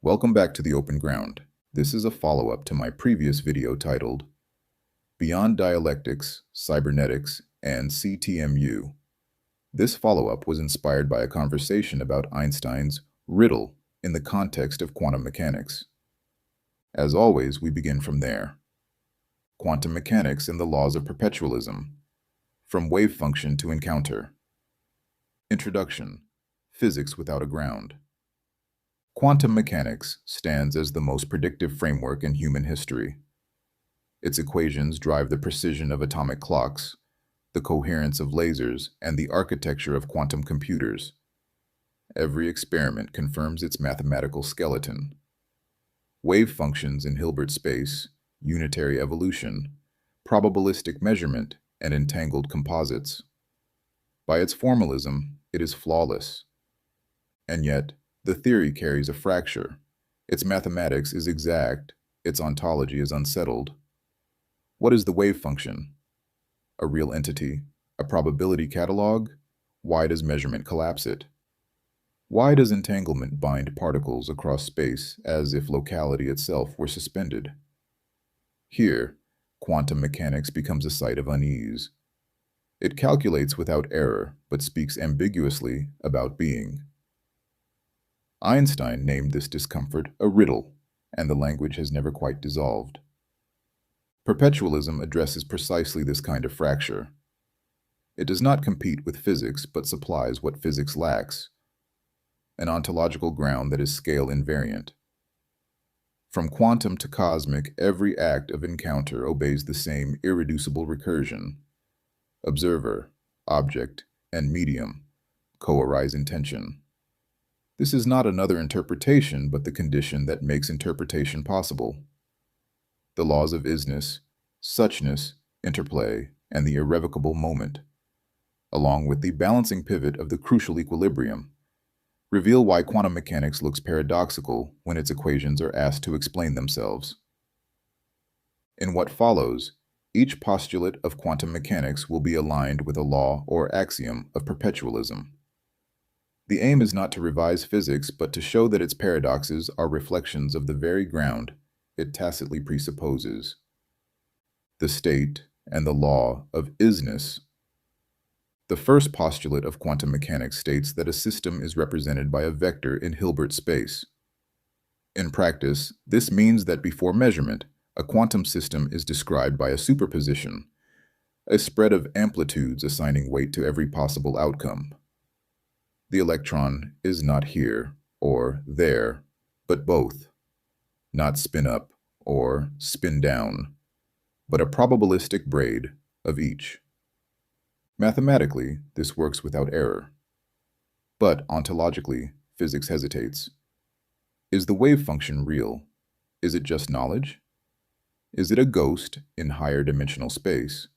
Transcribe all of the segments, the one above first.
Welcome back to the Open Ground. This is a follow-up to my previous video titled Beyond Dialectics, Cybernetics, and CTMU. This follow-up was inspired by a conversation about Einstein's Riddle in the context of quantum mechanics. As always, we begin from there. Quantum mechanics and the laws of perpetualism. From wavefunction to encounter. Introduction. Physics without a ground. Quantum mechanics stands as the most predictive framework in human history. Its equations drive the precision of atomic clocks, the coherence of lasers, and the architecture of quantum computers. Every experiment confirms its mathematical skeleton. Wave functions in Hilbert space, unitary evolution, probabilistic measurement, and entangled composites. By its formalism, it is flawless. And yet, the theory carries a fracture. Its mathematics is exact, its ontology is unsettled. What is the wave function? A real entity? A probability catalog? Why does measurement collapse it? Why does entanglement bind particles across space as if locality itself were suspended? Here, quantum mechanics becomes a site of unease. It calculates without error, but speaks ambiguously about being. Einstein named this discomfort a riddle, and the language has never quite dissolved. Perpetualism addresses precisely this kind of fracture. It does not compete with physics, but supplies what physics lacks, an ontological ground that is scale invariant. From quantum to cosmic, every act of encounter obeys the same irreducible recursion. Observer, object, and medium co-arise in tension. This is not another interpretation, but the condition that makes interpretation possible. The laws of isness, suchness, interplay, and the irrevocable moment, along with the balancing pivot of the crucial equilibrium, reveal why quantum mechanics looks paradoxical when its equations are asked to explain themselves. In what follows, each postulate of quantum mechanics will be aligned with a law or axiom of perpetualism. The aim is not to revise physics, but to show that its paradoxes are reflections of the very ground it tacitly presupposes. The state and the law of isness. The first postulate of quantum mechanics states that a system is represented by a vector in Hilbert space. In practice, this means that before measurement, a quantum system is described by a superposition, a spread of amplitudes assigning weight to every possible outcome. The electron is not here or there, but both. Not spin up or spin down, but a probabilistic braid of each. Mathematically, this works without error. But ontologically, physics hesitates. Is the wave function real? Is it just knowledge? Is it a ghost in higher dimensional space?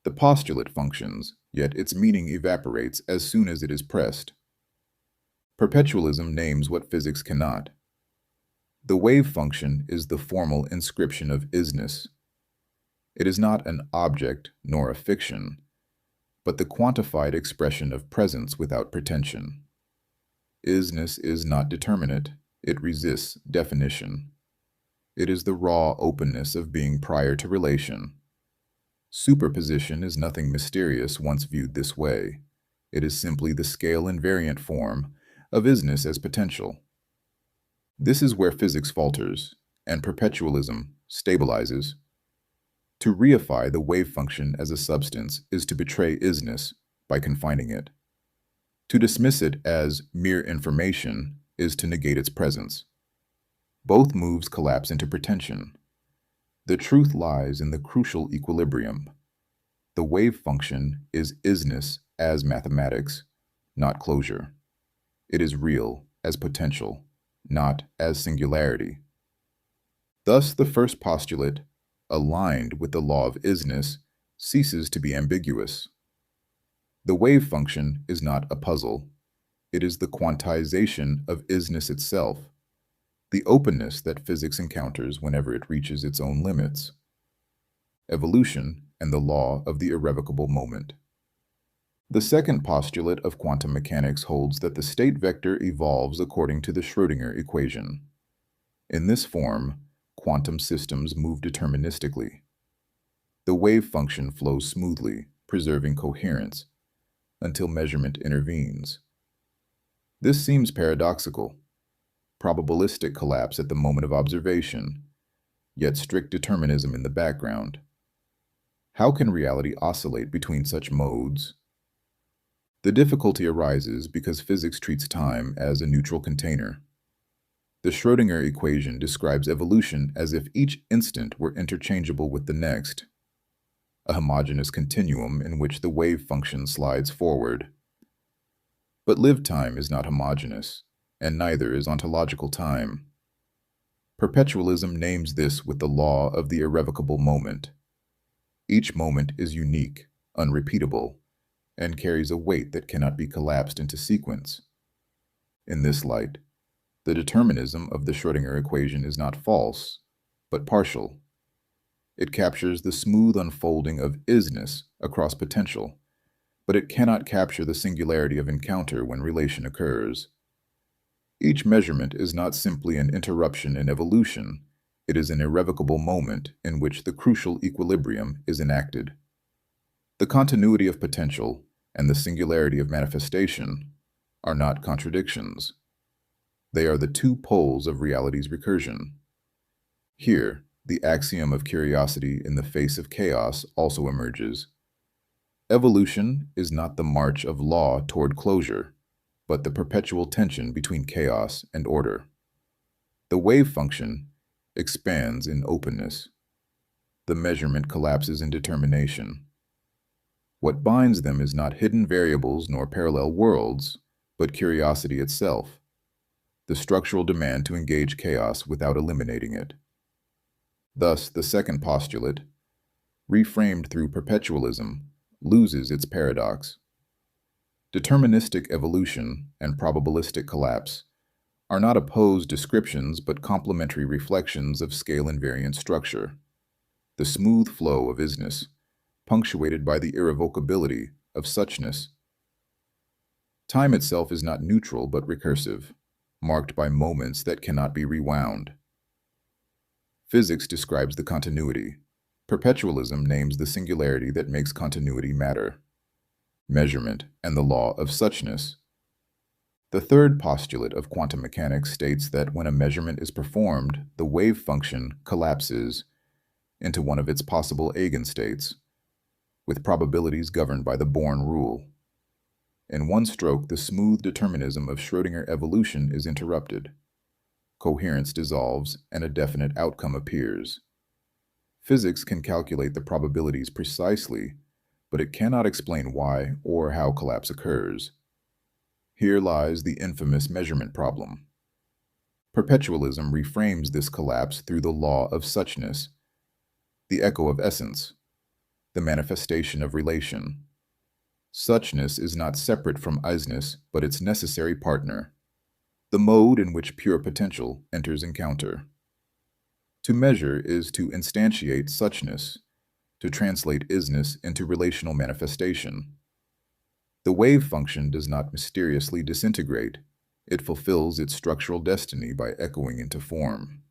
The postulate functions, yet its meaning evaporates as soon as it is pressed. Perpetualism names what physics cannot. The wave function is the formal inscription of isness. It is not an object nor a fiction, but the quantified expression of presence without pretension. Isness is not determinate, it resists definition. It is the raw openness of being prior to relation. Superposition is nothing mysterious once viewed this way. It is simply the scale invariant form of isness as potential. This is where physics falters, and perpetualism stabilizes. To reify the wave function as a substance is to betray isness by confining it. To dismiss it as mere information is to negate its presence. Both moves collapse into pretension. The truth lies in the crucial equilibrium. The wave function is isness as mathematics, not closure. It is real as potential, not as singularity. Thus, the first postulate, aligned with the law of isness, ceases to be ambiguous. The wave function is not a puzzle. It is the quantization of isness itself, the openness that physics encounters whenever it reaches its own limits. Evolution and the law of the irrevocable moment. The second postulate of quantum mechanics holds that the state vector evolves according to the Schrödinger equation. In this form, quantum systems move deterministically. The wave function flows smoothly, preserving coherence, until measurement intervenes. This seems paradoxical. Probabilistic collapse at the moment of observation, yet strict determinism in the background. How can reality oscillate between such modes? The difficulty arises because physics treats time as a neutral container. The Schrödinger equation describes evolution as if each instant were interchangeable with the next, a homogeneous continuum in which the wave function slides forward. But lived time is not homogeneous, and neither is ontological time. Perpetualism names this with the law of the irrevocable moment. Each moment is unique, unrepeatable, and carries a weight that cannot be collapsed into sequence. In this light, the determinism of the Schrödinger equation is not false, but partial. It captures the smooth unfolding of isness across potential, but it cannot capture the singularity of encounter when relation occurs. Each measurement is not simply an interruption in evolution, it is an irrevocable moment in which the crucial equilibrium is enacted. The continuity of potential and the singularity of manifestation are not contradictions. They are the two poles of reality's recursion. Here, the axiom of curiosity in the face of chaos also emerges. Evolution is not the march of law toward closure, but the perpetual tension between chaos and order. The wave function expands in openness. The measurement collapses in determination. What binds them is not hidden variables nor parallel worlds, but curiosity itself, the structural demand to engage chaos without eliminating it. Thus, the second postulate, reframed through perpetualism, loses its paradox. Deterministic evolution and probabilistic collapse are not opposed descriptions but complementary reflections of scale-invariant structure, the smooth flow of isness, punctuated by the irrevocability of suchness. Time itself is not neutral but recursive, marked by moments that cannot be rewound. Physics describes the continuity. Perpetualism names the singularity that makes continuity matter. Measurement and the law of suchness. The third postulate of quantum mechanics states that when a measurement is performed, the wave function collapses into one of its possible eigenstates, with probabilities governed by the Born rule. In one stroke, the smooth determinism of Schrödinger evolution is interrupted. Coherence dissolves, and a definite outcome appears. Physics can calculate the probabilities precisely, but it cannot explain why or how collapse occurs. Here lies the infamous measurement problem. Perpetualism reframes this collapse through the law of suchness, the echo of essence, the manifestation of relation. Suchness is not separate from isness, but its necessary partner, the mode in which pure potential enters encounter. To measure is to instantiate suchness, to translate isness into relational manifestation. The wave function does not mysteriously disintegrate, it fulfills its structural destiny by echoing into form.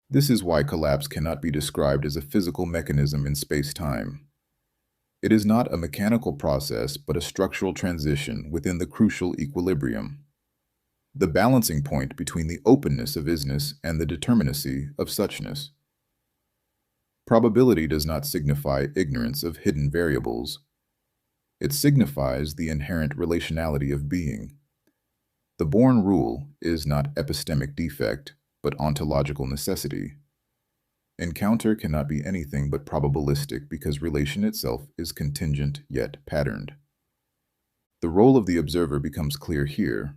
This is why collapse cannot be described as a physical mechanism in space-time. It is not a mechanical process, but a structural transition within the crucial equilibrium, the balancing point between the openness of isness and the determinacy of suchness. Probability does not signify ignorance of hidden variables. It signifies the inherent relationality of being. The Born rule is not epistemic defect, but ontological necessity. Encounter cannot be anything but probabilistic because relation itself is contingent yet patterned. The role of the observer becomes clear here,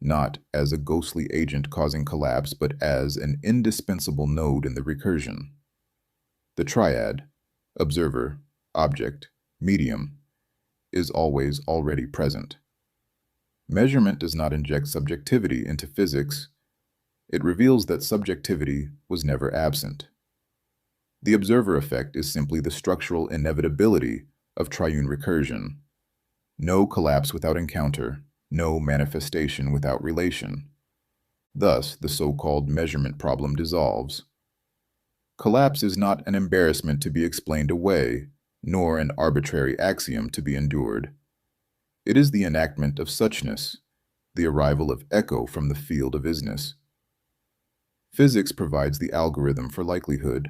not as a ghostly agent causing collapse, but as an indispensable node in the recursion. The triad, observer, object, medium, is always already present. Measurement does not inject subjectivity into physics. It reveals that subjectivity was never absent. The observer effect is simply the structural inevitability of triune recursion. No collapse without encounter, no manifestation without relation. Thus, the so-called measurement problem dissolves. Collapse is not an embarrassment to be explained away, nor an arbitrary axiom to be endured. It is the enactment of suchness, the arrival of echo from the field of isness. Physics provides the algorithm for likelihood.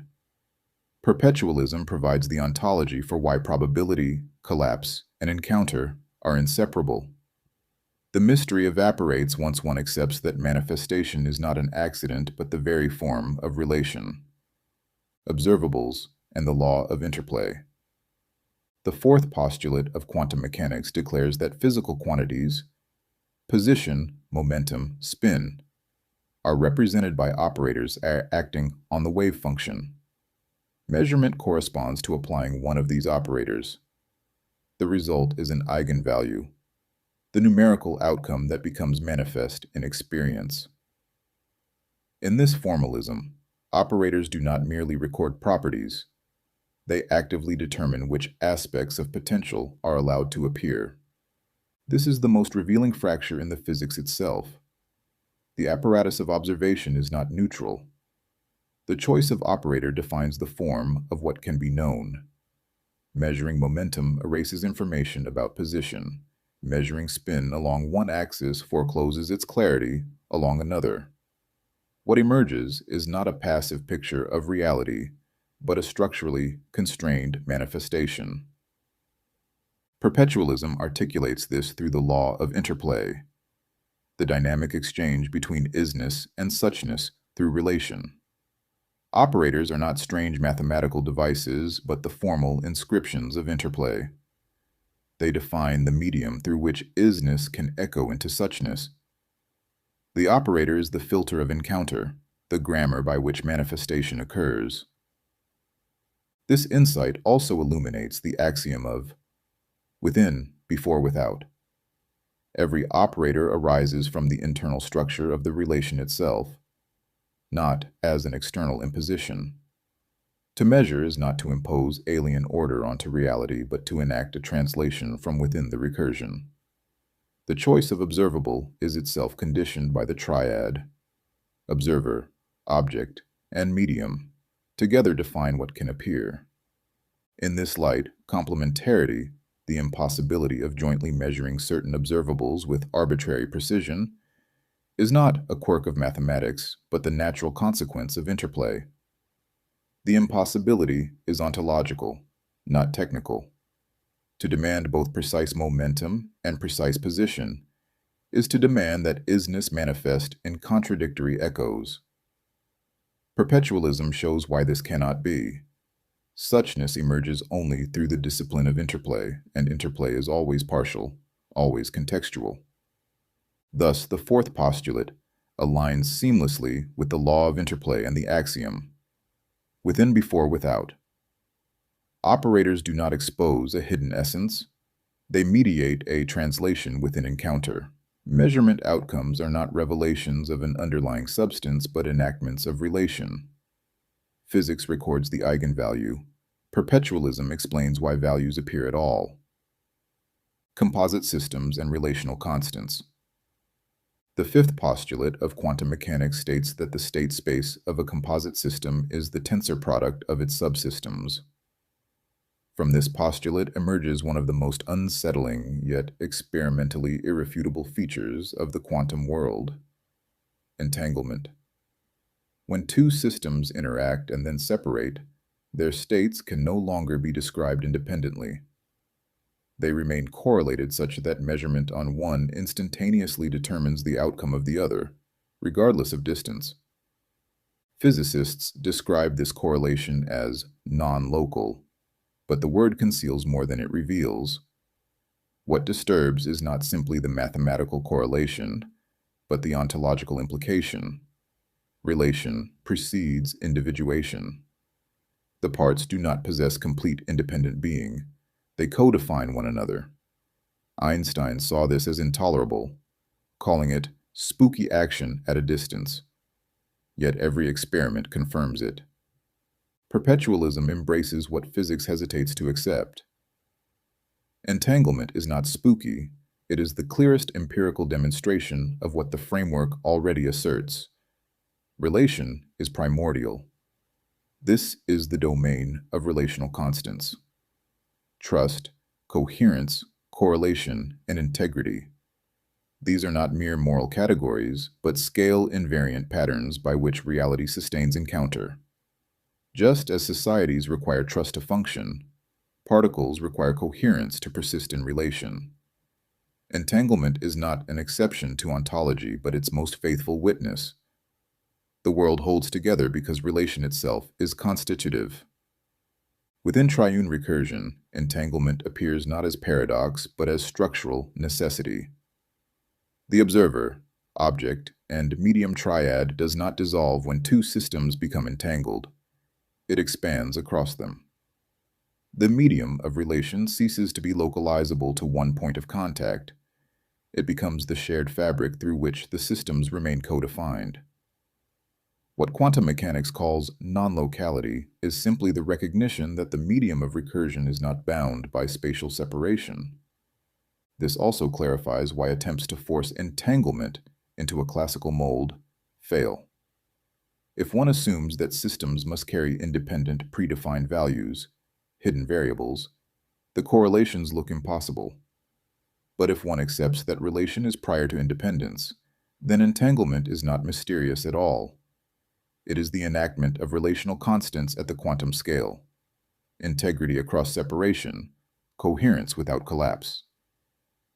Perpetualism provides the ontology for why probability, collapse, and encounter are inseparable. The mystery evaporates once one accepts that manifestation is not an accident but the very form of relation. Observables and the law of interplay. The fourth postulate of quantum mechanics declares that physical quantities, position, momentum, spin, are represented by operators acting on the wave function. Measurement corresponds to applying one of these operators. The result is an eigenvalue, the numerical outcome that becomes manifest in experience. In this formalism, operators do not merely record properties, they actively determine which aspects of potential are allowed to appear. This is the most revealing fracture in the physics itself. The apparatus of observation is not neutral. The choice of operator defines the form of what can be known. Measuring momentum erases information about position. Measuring spin along one axis forecloses its clarity along another. What emerges is not a passive picture of reality, but a structurally constrained manifestation. Perpetualism articulates this through the law of interplay, the dynamic exchange between isness and suchness through relation. Operators are not strange mathematical devices, but the formal inscriptions of interplay. They define the medium through which isness can echo into suchness. The operator is the filter of encounter, the grammar by which manifestation occurs. This insight also illuminates the axiom of within before without. Every operator arises from the internal structure of the relation itself, not as an external imposition. To measure is not to impose alien order onto reality, but to enact a translation from within the recursion. The choice of observable is itself conditioned by the triad. Observer, object, and medium together define what can appear. In this light, complementarity, the impossibility of jointly measuring certain observables with arbitrary precision, is not a quirk of mathematics, but the natural consequence of interplay. The impossibility is ontological, not technical. To demand both precise momentum and precise position is to demand that isness manifest in contradictory echoes. Perpetualism shows why this cannot be. Suchness emerges only through the discipline of interplay, and interplay is always partial, always contextual. Thus, the fourth postulate aligns seamlessly with the law of interplay and the axiom within before without. Operators do not expose a hidden essence. They mediate a translation within encounter. Measurement outcomes are not revelations of an underlying substance, but enactments of relation. Physics records the eigenvalue. Perpetualism explains why values appear at all. Composite systems and relational constants. The fifth postulate of quantum mechanics states that the state space of a composite system is the tensor product of its subsystems. From this postulate emerges one of the most unsettling yet experimentally irrefutable features of the quantum world: entanglement. When two systems interact and then separate, their states can no longer be described independently. They remain correlated such that measurement on one instantaneously determines the outcome of the other, regardless of distance. Physicists describe this correlation as nonlocal, but the word conceals more than it reveals. What disturbs is not simply the mathematical correlation, but the ontological implication. Relation precedes individuation. The parts do not possess complete independent being. They co-define one another. Einstein saw this as intolerable, calling it spooky action at a distance. Yet every experiment confirms it. Perpetualism embraces what physics hesitates to accept. Entanglement is not spooky, it is the clearest empirical demonstration of what the framework already asserts. Relation is primordial. This is the domain of relational constants. Trust, coherence, correlation, and integrity. These are not mere moral categories, but scale-invariant patterns by which reality sustains encounter. Just as societies require trust to function, particles require coherence to persist in relation. Entanglement is not an exception to ontology, but its most faithful witness. The world holds together because relation itself is constitutive. Within triune recursion, entanglement appears not as paradox, but as structural necessity. The observer, object, and medium triad does not dissolve when two systems become entangled. It expands across them. The medium of relation ceases to be localizable to one point of contact. It becomes the shared fabric through which the systems remain co-defined. What quantum mechanics calls nonlocality is simply the recognition that the medium of recursion is not bound by spatial separation. This also clarifies why attempts to force entanglement into a classical mold fail. If one assumes that systems must carry independent predefined values, hidden variables, the correlations look impossible. But if one accepts that relation is prior to independence, then entanglement is not mysterious at all. It is the enactment of relational constants at the quantum scale, integrity across separation, coherence without collapse.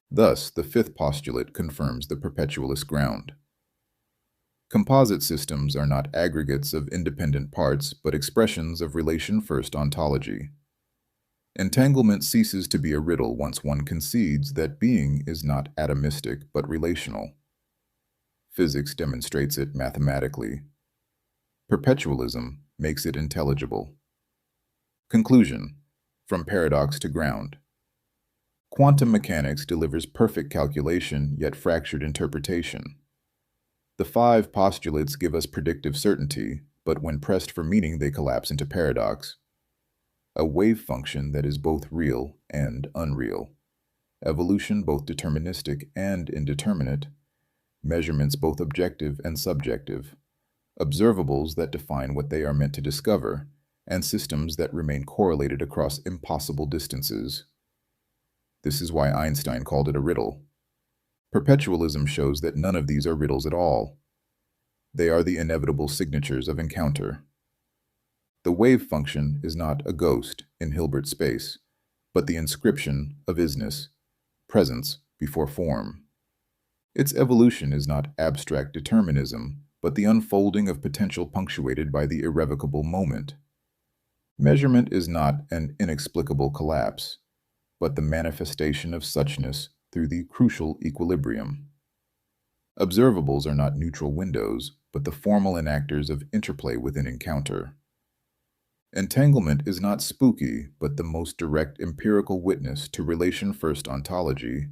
Thus, the fifth postulate confirms the perpetualist ground. Composite systems are not aggregates of independent parts, but expressions of relation-first ontology. Entanglement ceases to be a riddle once one concedes that being is not atomistic but relational. Physics demonstrates it mathematically. Perpetualism makes it intelligible. Conclusion: from paradox to ground. Quantum mechanics delivers perfect calculation yet fractured interpretation. The five postulates give us predictive certainty, but when pressed for meaning they collapse into paradox. A wave function that is both real and unreal. Evolution both deterministic and indeterminate. Measurements both objective and subjective. Observables that define what they are meant to discover, and systems that remain correlated across impossible distances. This is why Einstein called it a riddle. Perpetualism shows that none of these are riddles at all. They are the inevitable signatures of encounter. The wave function is not a ghost in Hilbert space, but the inscription of isness, presence before form. Its evolution is not abstract determinism, but the unfolding of potential punctuated by the irrevocable moment. Measurement is not an inexplicable collapse, but the manifestation of suchness through the crucial equilibrium. Observables are not neutral windows, but the formal enactors of interplay within encounter. Entanglement is not spooky, but the most direct empirical witness to relation-first ontology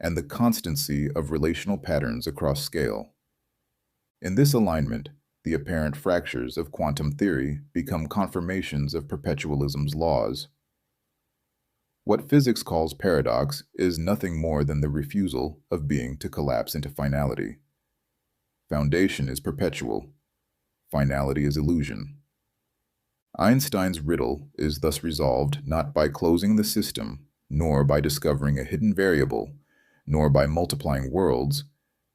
and the constancy of relational patterns across scale. In this alignment, the apparent fractures of quantum theory become confirmations of perpetualism's laws. What physics calls paradox is nothing more than the refusal of being to collapse into finality. Foundation is perpetual. Finality is illusion. Einstein's riddle is thus resolved not by closing the system, nor by discovering a hidden variable, nor by multiplying worlds,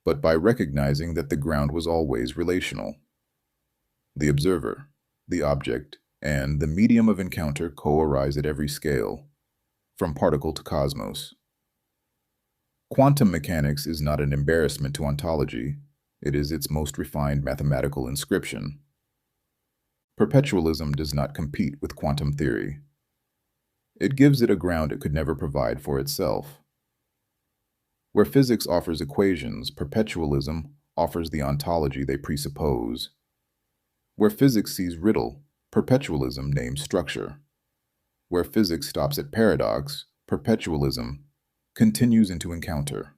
but by recognizing that the ground was always relational. The observer, the object, and the medium of encounter co-arise at every scale, from particle to cosmos. Quantum mechanics is not an embarrassment to ontology, it is its most refined mathematical inscription. Perpetualism does not compete with quantum theory. It gives it a ground it could never provide for itself. Where physics offers equations, perpetualism offers the ontology they presuppose. Where physics sees riddle, perpetualism names structure. Where physics stops at paradox, perpetualism continues into encounter.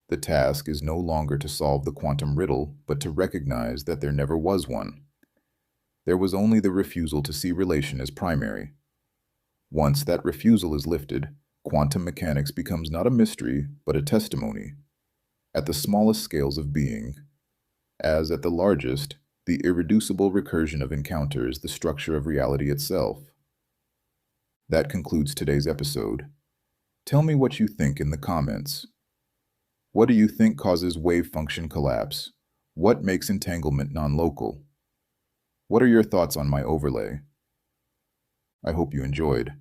The task is no longer to solve the quantum riddle, but to recognize that there never was one. There was only the refusal to see relation as primary. Once that refusal is lifted, quantum mechanics becomes not a mystery, but a testimony, at the smallest scales of being, as at the largest, the irreducible recursion of encounters the structure of reality itself. That concludes today's episode. Tell me what you think in the comments. What do you think causes wave function collapse? What makes entanglement nonlocal? What are your thoughts on my overlay? I hope you enjoyed.